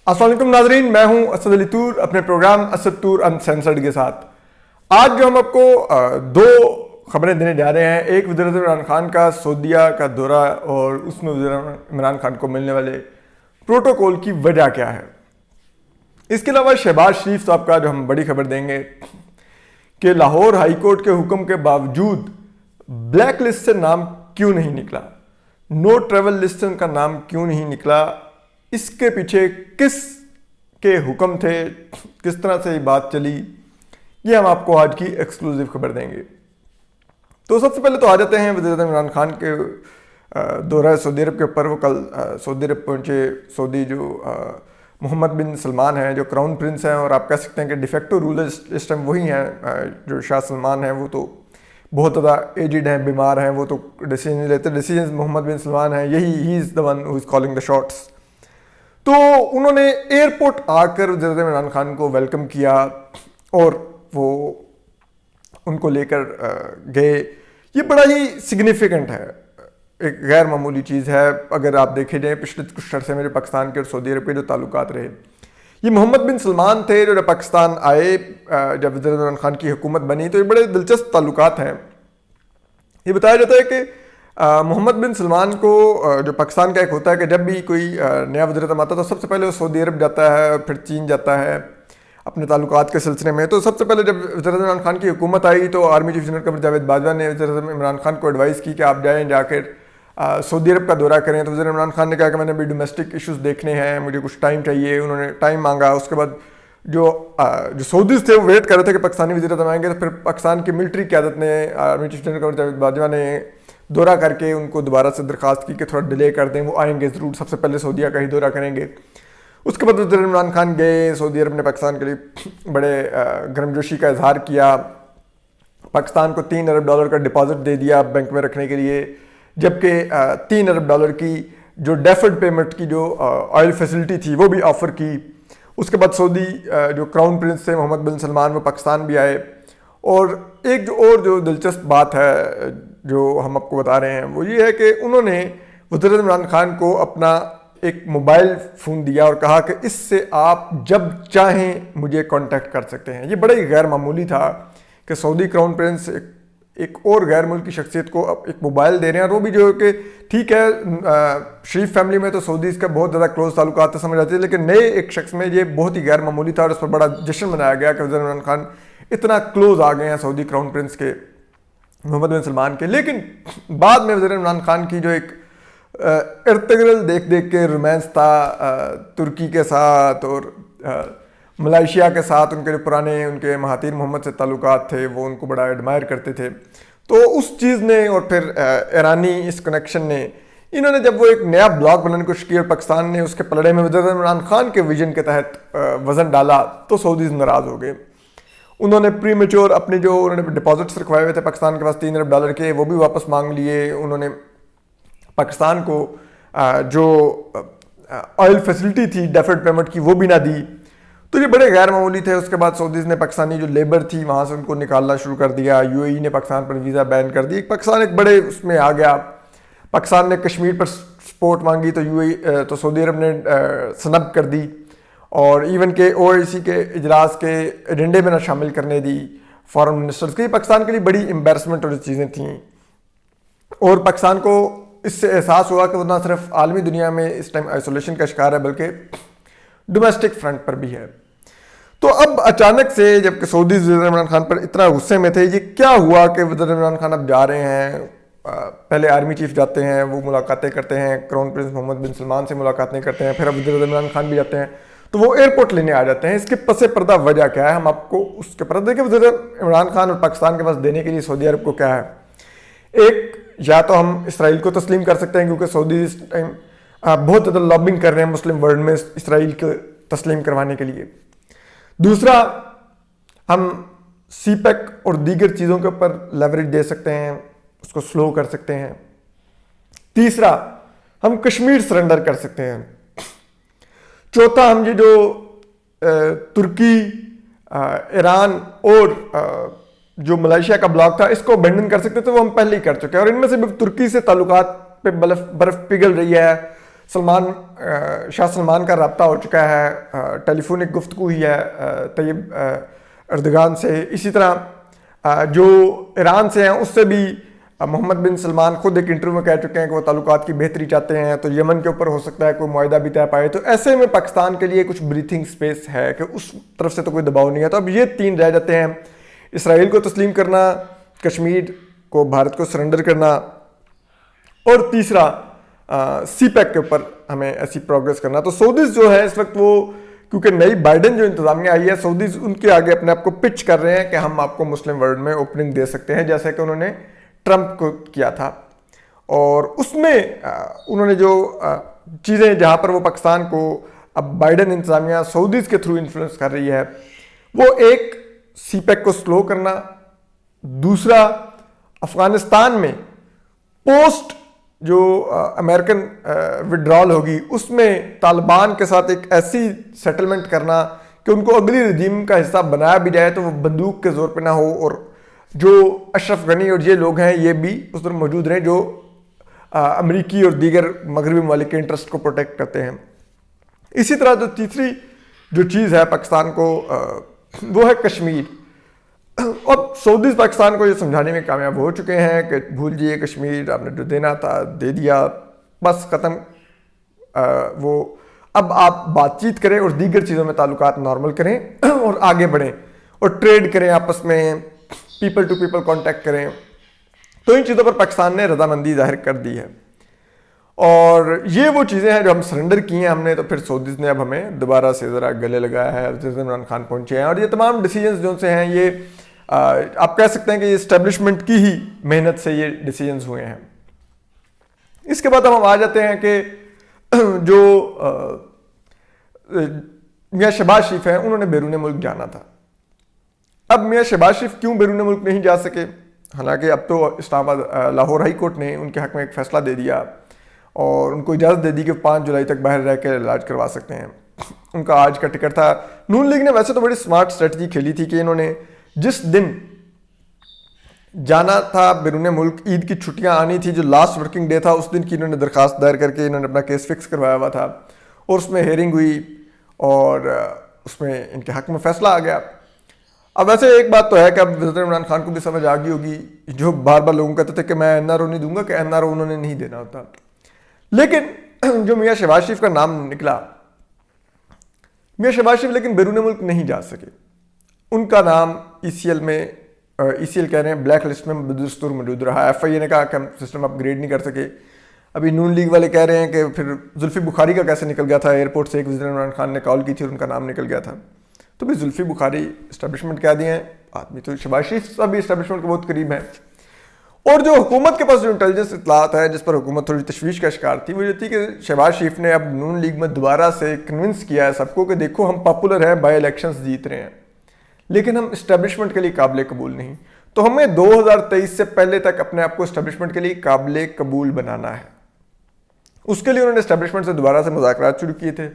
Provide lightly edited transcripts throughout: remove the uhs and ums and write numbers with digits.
अस्सलाम वालेकुम नाजरीन, मैं हूं असद अली तूर अपने प्रोग्राम असद तूर अनसेंसर्ड के साथ। आज जो हम आपको दो खबरें देने जा रहे हैं, एक वज़ीर आज़म इमरान खान का सऊदीया का दौरा और उसमें वज़ीर आज़म इमरान खान को मिलने वाले प्रोटोकॉल की वजह क्या है। इसके अलावा शहबाज शरीफ साहब का जो हम बड़ी खबर देंगे कि लाहौर हाई कोर्ट के हुक्म के बावजूद ब्लैक लिस्ट से नाम क्यों नहीं निकला, नो ट्रैवल लिस्ट से उनका नाम क्यों नहीं निकला, इसके पीछे किस के हुक्म थे, किस तरह से ये बात चली, ये हम आपको आज की एक्सक्लूसिव खबर देंगे। तो सबसे पहले तो आ जाते हैं वज़ीर आज़म इमरान खान के दौरा सऊदी अरब के ऊपर। वो कल सऊदी अरब पहुंचे। सऊदी जो मोहम्मद बिन सलमान हैं, जो क्राउन प्रिंस हैं, और आप कह सकते हैं कि डिफेक्टो रूलर इस टाइम वही हैं। जो शाह सलमान हैं वो तो बहुत ज़्यादा एजिड हैं, बीमार हैं, वो तो डिसीजन लेते, डिसीजन मोहम्मद बिन सलमान हैं, he is the one who is calling the shots. तो उन्होंने एयरपोर्ट आकर वज़ीर आज़म इमरान खान को वेलकम किया और वो उनको लेकर गए। ये बड़ा ही सिग्निफिकेंट है, एक गैर मामूली चीज़ है। अगर आप देखे जाए पिछले कुछ अरसे में जो पाकिस्तान के और सऊदी अरब के जो ताल्लुकात रहे, ये मोहम्मद बिन सलमान थे जो जब पाकिस्तान आए, जब वज़ीर आज़म इमरान खान की हुकूमत बनी, तो ये बड़े दिलचस्प ताल्लुकात हैं। ये बताया जाता है कि मोहम्मद बिन सलमान को जो पाकिस्तान का एक होता है कि जब भी कोई नया वज़ीर आज़म आता है तो सबसे पहले वो सऊदी अरब जाता है और फिर चीन जाता है अपने ताल्लुकात के सिलसिले में। तो सबसे पहले जब वज़ीर आज़म इमरान खान की हुकूमत आई तो army chief general Qamar Javed Bajwa ने वज़ीर आज़म इमरान खान को एडवाइस की कि आप जाएँ, जाकर सऊदी अरब का दौरा करें। तो वज़ीर इमरान खान ने कहा कि मैंने भी डोमेस्टिक इशूज़ देखने हैं, मुझे कुछ टाइम चाहिए। उन्होंने टाइम मांगा। उसके बाद जो सऊदीज़ थे वो वेट कर रहे थे कि पाकिस्तानी वज़ीर आज़म आएंगे। तो फिर पाकिस्तान की मिलिट्री क़यादत ने, army chief general Qamar Javed Bajwa ने दौरा करके उनको दोबारा से दरख्वास्त की कि थोड़ा डिले कर दें, वो आएंगे ज़रूर, सबसे पहले सऊदीया का ही दौरा करेंगे। उसके बाद वज़ीर इमरान खान गए। सऊदी अरब ने पाकिस्तान के लिए बड़े गर्मजोशी का इजहार किया, पाकिस्तान को $3 अरब का डिपॉजिट दे दिया बैंक में रखने के लिए, जबकि $3 अरब की जो डेफर्ड पेमेंट की जो ऑयल फैसिलिटी थी वो भी ऑफ़र की। उसके बाद सऊदी जो क्राउन प्रिंस थे मोहम्मद बिन सलमान, वो पाकिस्तान भी आए। और एक जो दिलचस्प बात है जो हम आपको बता रहे हैं वो ये है कि उन्होंने वज़ीर आज़म इमरान खान को अपना एक मोबाइल फ़ोन दिया और कहा कि इससे आप जब चाहें मुझे कांटेक्ट कर सकते हैं। ये बड़ा ही गैर मामूली था कि सऊदी क्राउन प्रिंस एक और गैर मुल्की शख्सियत को अब एक मोबाइल दे रहे हैं। और वो भी जो कि ठीक है, शरीफ फैमिली में तो सऊदीज़ का बहुत ज़्यादा क्लोज ताल्लुकात तो समझ आती है, लेकिन नए एक शख्स में ये बहुत ही गैर मामूली था और उस पर बड़ा जश्न मनाया गया कि वज़ीर इमरान खान इतना क्लोज आ गए हैं सऊदी क्राउन प्रिंस के, मोहम्मद बिन सलमान के। लेकिन बाद में वज़ीर इमरान खान की जो एक इर्तिगरल देख देख के रोमांस था तुर्की के साथ और मलेशिया के साथ, उनके जो पुराने उनके महातीर मोहम्मद से ताल्लुकात थे वो उनको बड़ा एडमायर करते थे। तो उस चीज़ ने और फिर ईरानी इस कनेक्शन ने, इन्होंने जब वो एक नया ब्लॉक बनाने की कोशिश की और पाकिस्तान ने उसके पलड़े में वज़ीर आज़म इमरान खान के विजन के तहत वज़न डाला तो सऊदीज़ नाराज़ हो गए। उन्होंने प्री मेच्योर अपने जो उन्होंने डिपॉजिट्स रखवाए हुए थे पाकिस्तान के पास $3 अरब के, वो भी वापस मांग लिए। उन्होंने पाकिस्तान को जो ऑयल फैसिलिटी थी डेफर्ड पेमेंट की वो भी ना दी। तो ये बड़े गैर मामूली थे। उसके बाद सऊदीज़ ने पाकिस्तानी जो लेबर थी वहाँ से उनको निकालना शुरू कर दिया। यूएई ने पाकिस्तान पर वीज़ा बैन कर दी। पाकिस्तान एक बड़े उसमें आ गया। पाकिस्तान ने कश्मीर पर सपोर्ट मांगी तो तो सऊदी अरब ने सनब कर दी और इवन के ओआईसी के इजलास के एजेंडे में ना शामिल करने दी फॉरेन मिनिस्टर्स की। पाकिस्तान के लिए बड़ी एम्बेरसमेंट और चीज़ें थीं और पाकिस्तान को इससे एहसास हुआ कि वो ना सिर्फ आलमी दुनिया में इस टाइम आइसोलेशन का शिकार है बल्कि डोमेस्टिक फ्रंट पर भी है। तो अब अचानक से जबकि सऊदी वज़ीर इमरान खान पर इतना गुस्से में थे, ये क्या हुआ कि वज़ीर इमरान खान अब जा रहे हैं, पहले आर्मी चीफ जाते हैं, वो मुलाकातें करते हैं, क्राउन प्रिंस मोहम्मद बिन सलमान से मुलाकातें करते हैं, फिर अब वज़ीर आज़म इमरान खान भी जाते हैं, तो वो एयरपोर्ट लेने आ जाते हैं। इसके पसे पर्दा वजह क्या है, हम आपको उसके पर्दा देखिए। वज़ीर इमरान खान और पाकिस्तान के पास देने के लिए सऊदी अरब को क्या है, एक या तो हम इसराइल को तस्लीम कर सकते हैं क्योंकि सऊदी इस टाइम बहुत ज़्यादा लॉबिंग कर रहे हैं मुस्लिम वर्ल्ड में इसराइल को तस्लीम करवाने के लिए। दूसरा, हम सीपेक और दीगर चीज़ों के ऊपर लेवरेज दे सकते हैं, उसको स्लो कर सकते हैं। तीसरा, हम कश्मीर सरेंडर कर सकते हैं। चौथा, हम ये जो तुर्की, ईरान और जो मलेशिया का ब्लॉक था इसको अबेंडन कर सकते थे, वो हम पहले ही कर चुके हैं। और इनमें से भी तुर्की से ताल्लुकात पे बर्फ पिघल रही है, शाह सलमान का रब्ता हो चुका है, टेलीफोनिक गुफ्तगू हुई है तैयब अर्दगान से। इसी तरह जो ईरान से हैं उससे भी मोहम्मद बिन सलमान खुद एक इंटरव्यू में कह चुके हैं कि वो ताल्लुकात की बेहतरी चाहते हैं, तो यमन के ऊपर हो सकता है कोई मुआहिदा भी तय पाए। तो ऐसे में पाकिस्तान के लिए कुछ ब्रीथिंग स्पेस है कि उस तरफ से तो कोई दबाव नहीं है। तो अब ये 3 रह जाते हैं, इसराइल को तस्लीम करना, कश्मीर को भारत को सरेंडर करना, और तीसरा सी पैक के ऊपर हमें ऐसी प्रोग्रेस करना। तो सऊदीज जो है इस वक्त वो, क्योंकि नई बाइडेन जो इंतजामिया आई है, सऊदीज उनके आगे अपने आप को पिच कर रहे हैं कि हम आपको मुस्लिम वर्ल्ड में ओपनिंग दे सकते हैं, जैसे कि उन्होंने ट्रंप को किया था। और उसमें उन्होंने जो चीज़ें जहाँ पर वो पाकिस्तान को अब बाइडेन इंतजामिया सऊदीज के थ्रू इन्फ्लुएंस कर रही है, वो एक सी पैक को स्लो करना, दूसरा अफगानिस्तान में पोस्ट जो अमेरिकन विड्रॉल होगी उसमें तालिबान के साथ एक ऐसी सेटलमेंट करना कि उनको अगली रजीम का हिस्सा बनाया भी जाए तो वो बंदूक के जोर पे ना हो, और जो अशरफ गनी और ये लोग हैं ये भी उस तरह मौजूद रहें जो अमरीकी और दीगर मगरबी ममालिक के इंटरेस्ट को प्रोटेक्ट करते हैं। इसी तरह जो तीसरी जो चीज़ है पाकिस्तान को वो है कश्मीर। अब सऊदीज पाकिस्तान को ये समझाने में कामयाब हो चुके हैं कि भूल जाइए कश्मीर, आपने जो देना था दे दिया, बस ख़त्म, वो अब आप बातचीत करें और दीगर चीज़ों में ताल्लुकात नॉर्मल करें और आगे बढ़ें और ट्रेड करें आपस में, पीपल टू पीपल कांटेक्ट करें। तो इन चीज़ों पर पाकिस्तान ने रजामंदी जाहिर कर दी है और ये वो चीज़ें हैं जो हम सरेंडर किए हैं हमने, तो फिर सऊदीज ने अब हमें दोबारा से ज़रा गले लगाया है, इमरान खान पहुंचे हैं। और ये तमाम डिसीजंस जो से हैं ये आप कह सकते हैं कि ये इस्टेब्लिशमेंट की ही मेहनत से ये डिसीजंस हुए हैं। इसके बाद हम आ जाते हैं कि जो मियाँ शहबाज शरीफ हैं उन्होंने बैरून मुल्क जाना था। अब मियाँ शहबाज शरीफ क्यों बैरून मुल्क नहीं जा सके, हालांकि अब तो इस्लामाबाद लाहौर हाई कोर्ट ने उनके हक में एक फ़ैसला दे दिया और उनको इजाज़त दे दी कि 5 जुलाई तक बाहर रह कर इलाज करवा सकते हैं। उनका आज का टिकट था। नून लीग ने वैसे तो बड़ी स्मार्ट स्ट्रेटजी खेली थी कि इन्होंने जिस दिन जाना था बैरून मुल्क, ईद की छुट्टियां आनी थी, जो लास्ट वर्किंग डे था, उस दिन की इन्होंने दरखास्त दायर करके इन्होंने अपना केस फिक्स करवाया हुआ था और उसमें हेयरिंग हुई और उसमें इनके हक में फ़ैसला आ गया। अब वैसे एक बात तो है कि अब वज़ीर इमरान खान को भी समझ आ गई होगी, जो बार बार लोगों कहते थे कि मैं NRO नहीं दूंगा, कि NRO उन्होंने नहीं देना होता। लेकिन जो मियाँ शहबाज शरीफ का नाम निकला, मियाँ शहबाज शरीफ लेकिन बैरून मुल्क नहीं जा सके। उनका नाम ECL में, ECL कह रहे हैं ब्लैक लिस्ट में बदस्तूर मौजूद रहा। FIA ने कहा कि हम सिस्टम अपग्रेड नहीं कर सके। अभी नून लीग वाले कह रहे हैं कि फिर जुल्फी बुखारी का कैसे निकल गया था, एयरपोर्ट से एक वज़ीर इमरान खान ने कॉल की थी और उनका नाम निकल गया था। तो भी जुल्फी बुखारी इस्टेब्लिशमेंट कह दिए हैं, आदमी तो शहबाज शरीफ साहब भी इस्टेब्लिशमेंट के बहुत करीब है। और जो हुकूमत के पास जो इंटेलिजेंस इत्तलात है जिस पर हुकूमत थोड़ी तशवीश का शिकार थी, वो ये थी कि शहबाज शरीफ ने अब नून लीग में दोबारा से कन्विंस किया है सबको कि देखो हम पॉपुलर हैं, बाई इलेक्शंस जीत रहे हैं, लेकिन हम इस्टेब्लिशमेंट के लिए काबिल कबूल नहीं। तो हमें 2023 से पहले तक अपने आप को इस्टेब्लिशमेंट के लिए काबिल कबूल बनाना है। उसके लिए उन्होंने इस्टेब्लिशमेंट से दोबारा से मुज़ाकरात शुरू किए थे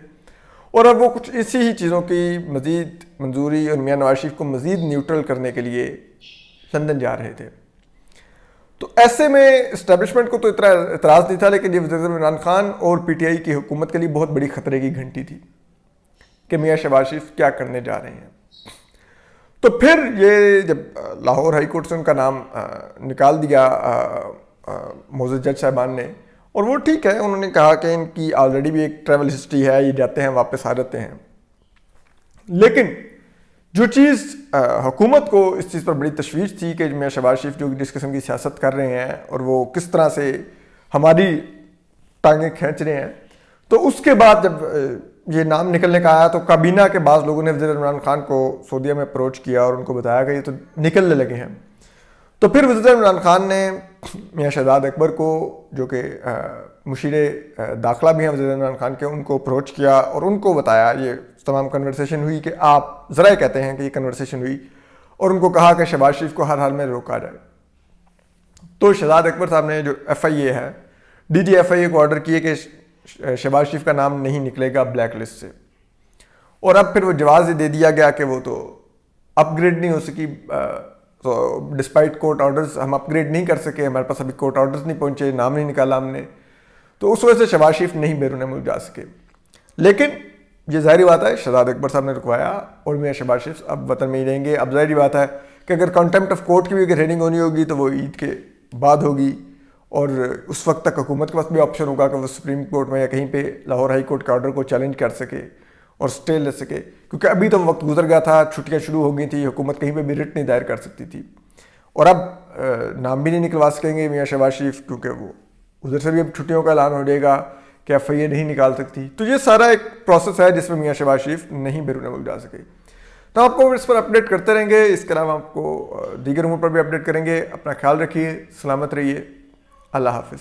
और अब वो कुछ इसी ही चीज़ों की मज़ीद मंजूरी और मियाँ नवाज शरीफ को मज़ीद न्यूट्रल करने के लिए लंदन जा रहे थे। तो ऐसे में इस्टेब्लिशमेंट को तो इतना एतराज़ नहीं था, लेकिन ये वज़ीर इमरान खान और PTI की हुकूमत के लिए बहुत बड़ी ख़तरे की घंटी थी कि मियाँ शहबाज शरीफ क्या करने जा रहे हैं। तो फिर ये जब लाहौर हाई कोर्ट से उनका नाम निकाल दिया मोअज़्ज़ज़ जज साहिबान ने, और वो ठीक है, उन्होंने कहा कि इनकी ऑलरेडी भी एक ट्रैवल हिस्ट्री है, ये जाते हैं वापस आ जाते हैं। लेकिन जो चीज़ हुकूमत को इस चीज़ पर बड़ी तशवीश थी कि मियाँ शहबाज शरीफ जो जिस किस्म की सियासत कर रहे हैं और वो किस तरह से हमारी टांगें खींच रहे हैं, तो उसके बाद जब ये नाम निकलने का आया तो काबीना के बाद लोगों ने वज़ीर इमरान खान को सऊदीया में अप्रोच किया और उनको बताया कि ये तो निकलने लगे हैं। तो फिर वज़ीर इमरान खान ने मियाँ शहजाद अकबर को, जो कि मुशीरे दाखिला भी हैं वज़ीर इमरान खान के, उनको अप्रोच किया और उनको बताया, ये तमाम कन्वर्सेशन हुई कि आप ज़रा कहते हैं कि ये कन्वर्सेशन हुई, और उनको कहा कि शहबाज शरीफ को हर हाल में रोका जाए। तो शहजाद अकबर साहब ने, जो FIA है, DG FIA को ऑर्डर किए कि शहबाज शरीफ का नाम नहीं निकलेगा ब्लैक लिस्ट से, और अब फिर वो जवाब दे दिया गया कि वो तो अपग्रेड नहीं हो सकी, तो डिस्पाइट कोर्ट ऑर्डर्स हम अपग्रेड नहीं कर सके, हमारे पास अभी कोर्ट ऑर्डर्स नहीं पहुंचे, नाम नहीं निकाला हमने। तो उस वजह से शहबाज शरीफ नहीं बैरून मुल्क जा सके। लेकिन ये ज़ाहिरी बात है, शहजाद अकबर साहब ने रुकवाया और मियां शहबाज शरीफ अब वतन में ही रहेंगे। अब ज़ाहिरी बात है कि अगर कॉन्टेम्प्ट ऑफ कोर्ट की भी अगर हेयरिंग होनी होगी तो वो ईद के बाद होगी, और उस वक्त तक हुकूमत के पास भी ऑप्शन होगा कि वो सुप्रीम कोर्ट में या कहीं पे लाहौर हाई कोर्ट के ऑर्डर को चैलेंज कर सके और स्टे ले सके, क्योंकि अभी तो वक्त गुजर गया था, छुट्टियां शुरू हो गई थी, हुकूमत कहीं पे भी रिट नहीं दायर कर सकती थी। और अब नाम भी नहीं निकलवा सकेंगे मियां शहबाज शरीफ, क्योंकि वो उधर से भी अब छुट्टियों का ऐलान हो जाएगा कि FIA नहीं निकाल सकती। तो ये सारा एक प्रोसेस है जिसमें मियां शहबाज शरीफ नहीं बैरून मुल्क जा सके। तो आपको इस पर अपडेट करते रहेंगे। इसके अलावा आपको दीगर उमूर पर भी अपडेट करेंगे। अपना ख्याल रखिए, सलामत रहिए, अल्लाह हाफिज़।